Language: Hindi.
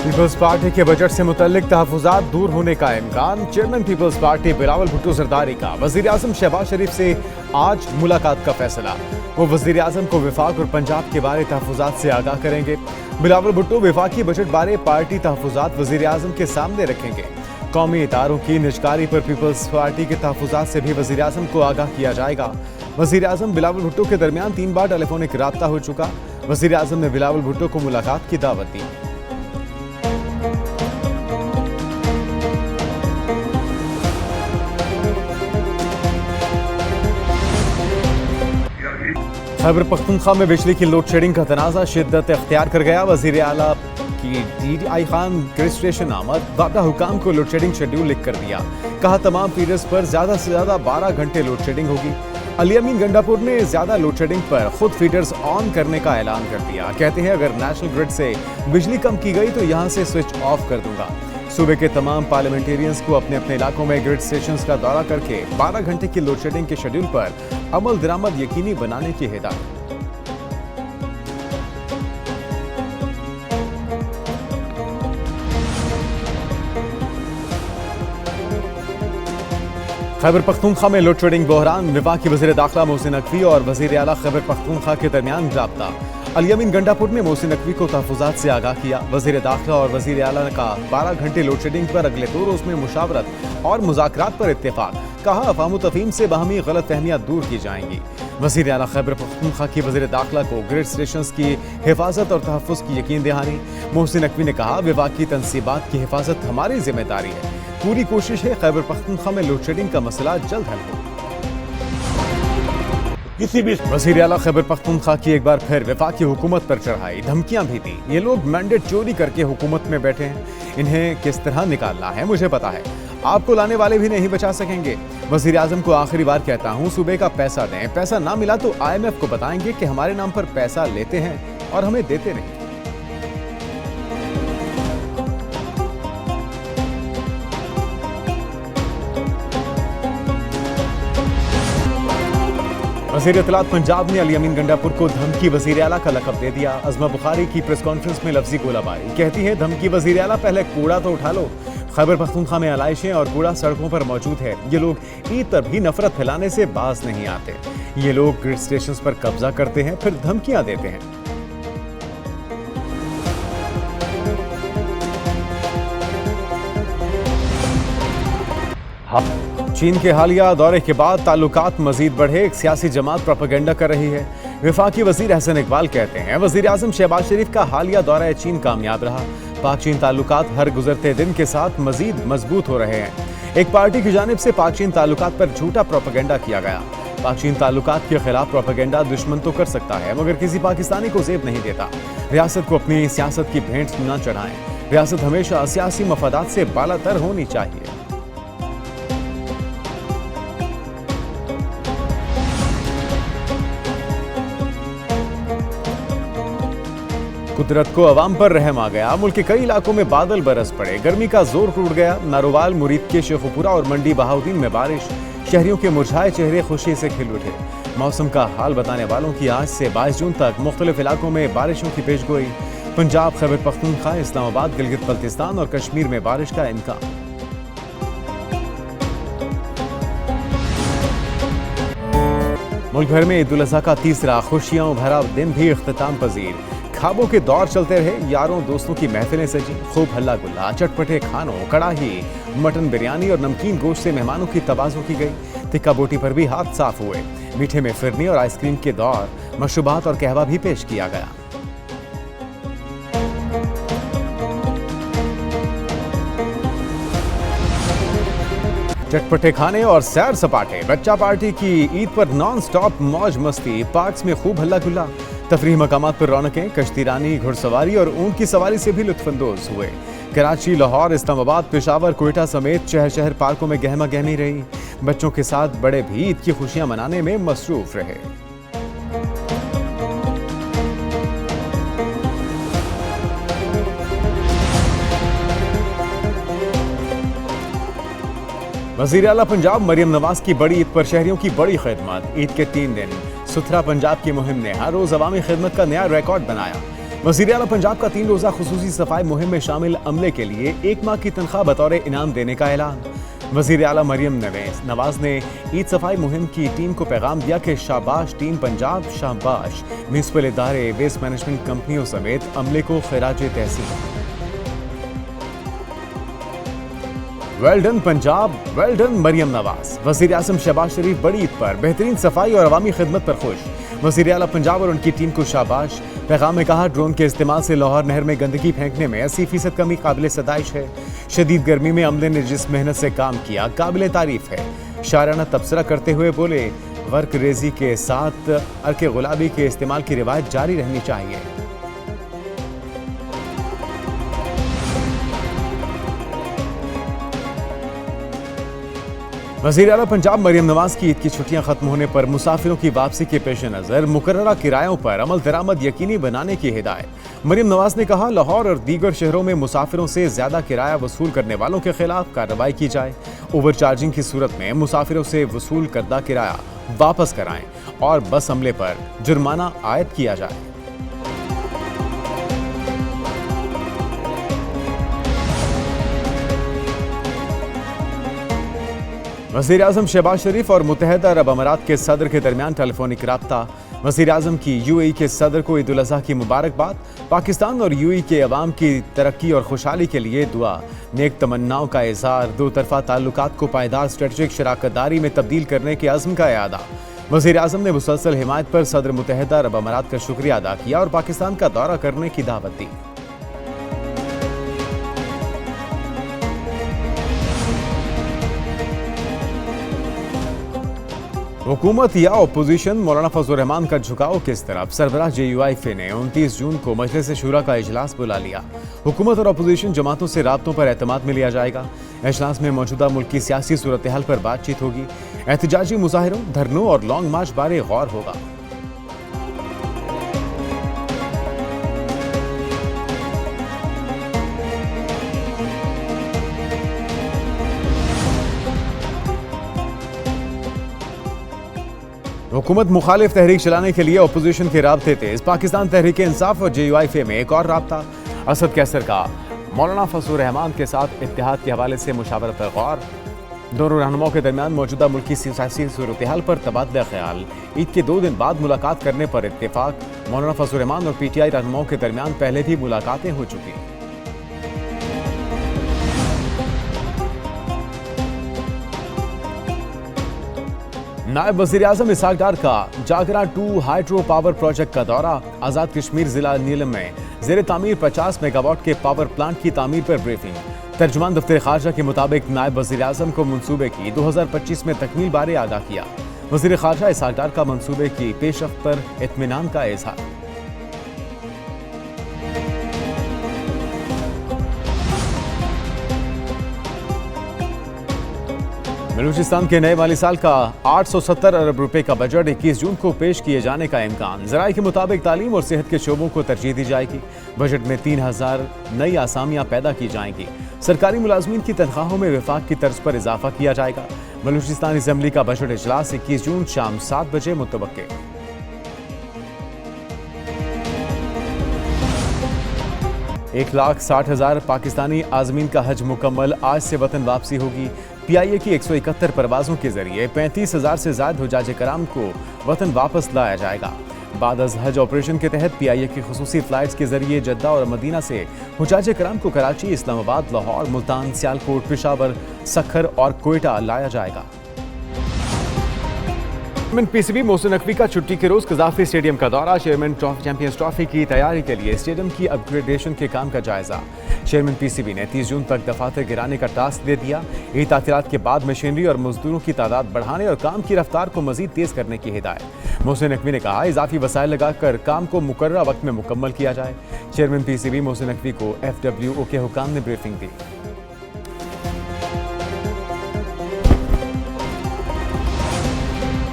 पीपल्स पार्टी के बजट से मुतल्लिक तहफुजात दूर होने का इम्कान। Chairman peoples party Bilawal Bhutto Zardari का वजीर आजम शहबाज शरीफ से आज मुलाकात का फैसला। वो वजीर आजम को विफाक और पंजाब के बारे तहफुजात से आगाह करेंगे। बिलावल भुट्टो विफाकी बजट बारे पार्टी तहफुजात वजीर आजम के सामने रखेंगे। कौमी इदारों की निजकारी पर पीपल्स पार्टी के तहफुजात से भी वजीर आजम को आगाह किया जाएगा। वजीर आजम बिलावल भुट्टो के दरमियान 3 बार टेलीफोनिक राब्ता हो चुका। वजीर आजम ने बिलावल भुट्टो को मुलाकात की दावत दी। खैबर पख्तूनख्वा में बिजली की लोड शेडिंग का तनाज़ा शिद्दत इख्तियार कर गया। वज़ीर आला की DDI खान रजिस्ट्रेशन आमद वादा हुकाम को लोड शेडिंग शेड्यूल लिख कर दिया। कहा तमाम फीडर्स पर ज़्यादा से ज़्यादा 12 घंटे लोड शेडिंग होगी। अली अमीन गंडापुर ने ज़्यादा लोड शेडिंग पर खुद फीडर्स ऑन करने का ऐलान कर दिया। कहते हैं अगर नेशनल ग्रिड से बिजली कम की गई तो यहाँ से स्विच ऑफ कर दूंगा। सूबे के तमाम पार्लियामेंटेरियंस को अपने अपने इलाकों में ग्रिड स्टेशंस का दौरा करके 12 घंटे की लोड शेडिंग के शेड्यूल पर अमल दरामद यकीनी बनाने की हिदायत। खैबर पख्तूनख्वा में लोड शेडिंग बहरान। वफाकी वज़ीर दाखिला मोहसिन नकवी और वज़ीर आला खैबर पख्तूनख्वा के दरमियान राब्ता। अली अमीन गंडापुर ने मोहसिन नकवी को तहफुजात से आगाह किया। वज़ीर दाखिला और वज़ीर आला का 12 घंटे लोड शेडिंग पर अगले 2 रोज में मुशावरत और मुज़ाकरात पर इत्तेफाक। कहा अफ़ाम तफ़हीम से बाहमी गलत फहमियाँ दूर की जाएंगी। वज़ीर आला खैबर पख्तूनख्वा की वज़ीर दाखिला को ग्रिड स्टेशंस की हिफाजत और तहफ़्फ़ुज़ की यकीन दहानी। मोहसिन नकवी ने कहा वफाकी तनसीबात की हिफाजत हमारी जिम्मेदारी है। पूरी कोशिश है खैबर पख्तूनख्वा में लोड शेडिंग का मसला जल्द हल हो। किसी भी वज़ीर आला खैबर पख्तूनख्वा की एक बार फिर वफाकी हुकूमत पर चढ़ाई, धमकियां भी दी। ये लोग मैंडेट चोरी करके हुकूमत में बैठे हैं, इन्हें किस तरह निकालना है मुझे पता है। आपको लाने वाले भी नहीं बचा सकेंगे। वज़ीर आज़म को आखिरी बार कहता हूँ सूबे का पैसा दें। पैसा ना मिला तो IMF को बताएंगे कि हमारे नाम पर पैसा लेते हैं और हमें देते नहीं। वज़ीर इत्तलात पंजाब ने अली अमीन गंडापुर को धमकी वज़ीर आला का लक़ब दे दिया। अज़मा बुखारी की प्रेस कॉन्फ्रेंस में लफ्जी गोलाबारी। कहती है धमकी वज़ीर आला, पहले कूड़ा तो उठा लो। खैबर पख्तूनख्वा में आलाइशें और कूड़ा सड़कों पर मौजूद है। ये लोग ईद पर भी नफरत फैलाने से बाज नहीं आते। ये लोग ग्रिड स्टेशंस पर कब्जा करते हैं फिर धमकियां देते हैं। चीन के हालिया दौरे के बाद ताल्लुकात मजीद बढ़े। एक सियासी जमात प्रोपेगेंडा कर रही है। वफाकी वजीर हसन इकबाल कहते हैं वजीर आजम शहबाज शरीफ का हालिया दौरा चीन कामयाब रहा। पाक चीन ताल्लुकात हर गुजरते दिन के साथ मजीद मजबूत हो रहे हैं। एक पार्टी की जानिब से पाक चीन ताल्लुकात पर झूठा प्रोपेगेंडा किया गया। पाक चीन ताल्लुकात के खिलाफ प्रोपेगेंडा दुश्मन तो कर सकता है मगर किसी पाकिस्तानी को जेब नहीं देता। रियासत को अपनी सियासत की भेंट न चढ़ाएं। रियासत हमेशा सियासी मफादात से बालातर होनी चाहिए। कुदरत को अवाम पर रहम आ गया। मुल्क के कई इलाकों में बादल बरस पड़े। गर्मी का जोर टूट गया। नारोवाल, मुरीद के शेखुपुरा और मंडी बहाउद्दीन में बारिश। शहरियों के मुरझाए चेहरे खुशी से खिल उठे। मौसम का हाल बताने वालों की आज से 22 जून तक मुख्तलिफ इलाकों में बारिशों की पेशगोई। पंजाब, खैबर पख्तूनख्वा, इस्लामाबाद, गिलगित बल्तिस्तान और कश्मीर में बारिश का इम्कान। मुल्क भर में ईद उल अज़हा का तीसरा खुशियों भरा दिन भी इख्तिताम पजीर। खाबों के दौर चलते रहे। यारों दोस्तों की महफिलें सजी। खूब हल्ला गुल्ला, चटपटे खानों, कड़ाही, मटन बिरयानी और नमकीन गोश्त से मेहमानों की तवाज़ो की गई। टिक्का बोटी पर भी हाथ साफ हुए। मीठे में फिरनी और आइसक्रीम के दौर, मशरूबात और कहवा भी पेश किया गया। चटपटे खाने और सैर सपाटे। बच्चा पार्टी की ईद पर नॉन स्टॉप मौज मस्ती। पार्क्स में खूब हल्ला गुल्ला। तफरीह मकामात पर रौनकें। कश्तीरानी, घुड़सवारी और ऊंट की सवारी से भी लुत्फानंदोज हुए। कराची, लाहौर, इस्लामाबाद, पेशावर, कोयटा समेत शहर शहर पार्कों में गहमा गहमी रही। बच्चों के साथ बड़े भी ईद की खुशियां मनाने में मसरूफ रहे। वज़ीर आला पंजाब मरियम नवाज की बड़ी ईद पर शहरियों की बड़ी खिदमत। ईद के 3 दिन सुथरा पंजाब की मुहिम ने हर रोज अवामी खिदमत का नया रिकॉर्ड बनाया। वज़ीर आला पंजाब का 3 रोज़ा खुसूसी सफाई मुहिम में शामिल अमले के लिए 1 माह की तनख्वाह बतौर इनाम देने का ऐलान। वज़ीर आला मरियम नवाज ने ईद सफाई मुहिम की टीम को पैगाम दिया कि शाबाश टीम पंजाब, शाबाश म्यूनिसिपल इदारे, वेस्ट मैनेजमेंट कंपनियों समेत अमले को खिराजे तहसीन। Well done Punjab, well done Maryam Nawaz. वज़ीर आज़म शहबाज शरीफ बड़ी ईद पर बेहतरीन सफाई और अवामी खिदमत पर खुश। वज़ीर आला पंजाब और उनकी टीम को शाबाश। पैगाम में कहा, ड्रोन के इस्तेमाल से लाहौर नहर में गंदगी फेंकने में 80% कमी काबिल सदाइश है। शदीद गर्मी में अमले ने जिस मेहनत से काम किया काबिल तारीफ है। शाराना तबसरा करते हुए बोले, वर्क रेजी के साथ अर्के गुलाबी के इस्तेमाल की रिवायत जारी रहनी चाहिए। वज़ीर आला पंजाब मरियम नवाज की ईद की छुट्टियां खत्म होने पर मुसाफिरों की वापसी के पेश नज़र मुकर्ररा किरायों पर अमल दरामद यकीनी बनाने की हिदायत। मरियम नवाज ने कहा, लाहौर और दीगर शहरों में मुसाफिरों से ज्यादा किराया वसूल करने वालों के खिलाफ कार्रवाई की जाए। ओवर चार्जिंग की सूरत में मुसाफिरों से वसूल करदा किराया वापस कराएं और बस अमले पर जुर्माना आयद किया जाए। वज़ीर आज़म शहबाज शरीफ और मुत्तहदा अरब अमारात के सदर के दरमियान टेलीफोनिक राब्ता। वज़ीर आज़म की यूएई के सदर को ईद उल अज़हा की मुबारकबाद। पाकिस्तान और यूएई के अवाम की तरक्की और खुशहाली के लिए दुआ। नेक तमन्नाओं का इज़हार। दो तरफा ताल्लुकात को पायदार स्ट्रेटेजिक शराकतदारी में तब्दील करने के अज़्म का इआदा। वज़ीर आज़म ने मुसलसल हिमायत पर सदर मुत्तहदा अरब अमारात का शुक्रिया अदा किया और पाकिस्तान का दौरा करने की दावत दी। हुकूमत या अपोजिशन, मौलाना फजल रहमान का झुकाव किस तरफ। सरबराह JUIF ने 29 जून को मजलिस शूरा का इजलास बुला लिया। हुकूमत और अपोजिशन जमातों से राब्तों पर एतमाद में लिया जाएगा। इजलास में मौजूदा मुल्क की सियासी सूरत हाल पर बातचीत होगी। एहतजाजी मुजाहिरों, धरनों और लॉन्ग मार्च बारे गौर होगा। हुकूमत मुखालिफ तहरीक चलाने के लिए अपोजिशन के राब्ते तेज। पाकिस्तान तहरीक इंसाफ और JUIF में एक और राब्ता। असद कैसर का मौलाना फजल रहमान के साथ इत्तेहाद के हवाले से मुशावरत पर गौर। दोनों रहनुमाओं के दरमियान मौजूदा मुल्क की सियासी सूरत हाल पर तबादला ख्याल। ईद के 2 दिन बाद मुलाकात करने पर इत्तेफाक। मौलाना फजल रहमान और PTI रहनुमाओं के दरमियान पहले भी मुलाकातें हो चुकी। नायब वज़ीर आज़म इसहाक डार का जागरा 2 हाइड्रो पावर प्रोजेक्ट का दौरा। आज़ाद कश्मीर जिला नीलम में ज़ेर तामीर 50 मेगावाट के पावर प्लांट की तामीर पर ब्रीफिंग। तर्जुमान दफ्तर खारजा के मुताबिक नायब वज़ीर आज़म को मंसूबे की 2025 में तकमील बारे आगाह किया। वज़ीर खारजा इसहाक डार का मंसूबे की पेशरफ्त पर इत्मीनान का इजहार। 'बलूचिस्तान के नए माली साल का 870 अरब रुपए का बजट 21 जून को पेश किए जाने का इम्कान। ज़राए के मुताबिक तालीम और सेहत के शोबों को तरजीह दी जाएगी। बजट में 3000 नई आसामियां पैदा की जाएंगी। सरकारी मुलाजमीन की तनख्वाहों में विफाक की तर्ज पर इजाफा किया जाएगा। बलूचिस्तान असेंबली का बजट इजलास 21 जून शाम 7 बजे मुतवक्के। 1,60,000 पाकिस्तानी आज़मीन का हज मुकम्मल। आज से वतन वापसी होगी। PIA की 171 परवाजों के जरिए 35,000 से ज्यादा हुजाज कराम को वतन वापस लाया जाएगा। बाद अज हज ऑपरेशन के तहत PIA की खुसूसी फ्लाइट्स के जरिए जद्दा और मदीना से हुजाज कराम को कराची, इस्लामाबाद, लाहौर, मुल्तान, सियालकोट, पेशावर, सखर और कोयटा लाया जाएगा। चेयरमैन PCB मोहसिन नकवी का छुट्टी के रोज कजाफी स्टेडियम का दौरा। चेयरमैन चैंपियंस ट्रॉफी की तैयारी के लिए स्टेडियम की अपग्रेडेशन के काम का जायजा। चेयरमैन PCB ने 30 जून तक दफातर गिराने का टास्क दे दिया। ईद तातीरात के बाद मशीनरी और मजदूरों की तादाद बढ़ाने और काम की रफ्तार को मजीद तेज करने की हिदायत। मोहसिन नकवी ने कहा, इजाफी वसाइल लगाकर काम को मुकर्ररा वक्त में मुकम्मल किया जाए। चेयरमैन PCB मोहसिन नकवी को FWO के हुकाम ने ब्रीफिंग दी।